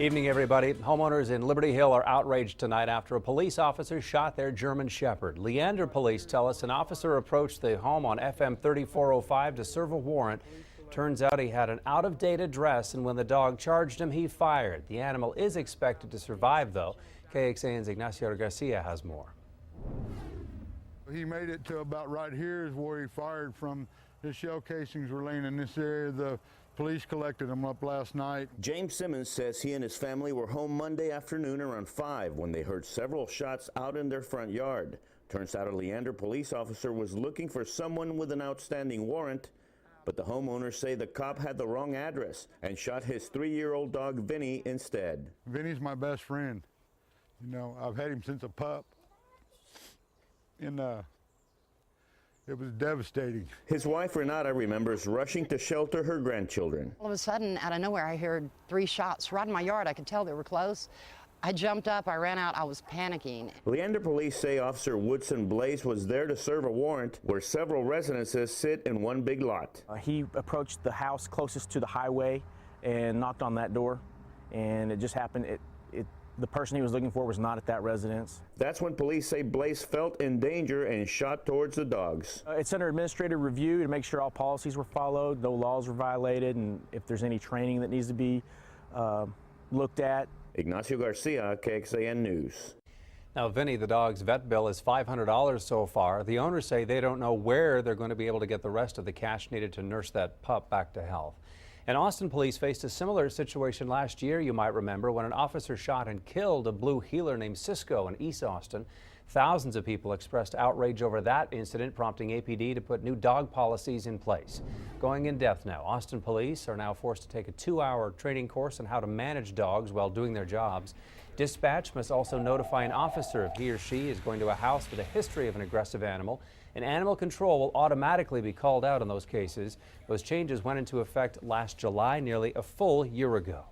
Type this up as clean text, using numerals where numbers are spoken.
Evening, everybody. Homeowners in Liberty Hill are outraged tonight after a police officer shot their German Shepherd. Leander police tell us an officer approached the home on FM 3405 to serve a warrant. Turns out he had an out-of-date address, and when the dog charged him, he fired. The animal is expected to survive, though. KXAN's Ignacio Garcia has more. He made it to about right here is where he fired from. His shell casings were laying in this area. The police collected them up last night. James Simmons says he and his family were home Monday afternoon around 5 when they heard several shots out in their front yard. Turns out a Leander police officer was looking for someone with an outstanding warrant, but the homeowners say the cop had the wrong address and shot his 3-year-old dog Vinny instead. Vinny's my best friend. You know, I've had him since a pup. And it was devastating. His wife Renata remembers rushing to shelter her grandchildren. All of a sudden, out of nowhere, I heard 3 shots right in my yard. I could tell they were close. I jumped up, I ran out, I was panicking. Leander police say Officer Woodson Blaze was there to serve a warrant where several residences sit in one big lot. He approached the house closest to the highway and knocked on that door, and it just happened. The person he was looking for was not at that residence. That's when police say Blaze felt in danger and shot towards the dogs. It's under administrative review to make sure all policies were followed, no laws were violated, and if there's any training that needs to be looked at. Ignacio Garcia, KXAN News. Now, Vinny, the dog's vet bill is $500 so far. The owners say they don't know where they're going to be able to get the rest of the cash needed to nurse that pup back to health. And Austin police faced a similar situation last year, you might remember, when an officer shot and killed a blue heeler named Cisco in East Austin. Thousands of people expressed outrage over that incident, prompting APD to put new dog policies in place. Going in depth now, Austin police are now forced to take a 2-hour training course on how to manage dogs while doing their jobs. Dispatch must also notify an officer if he or she is going to a house with a history of an aggressive animal. And animal control will automatically be called out in those cases. Those changes went into effect last July, nearly a full year ago.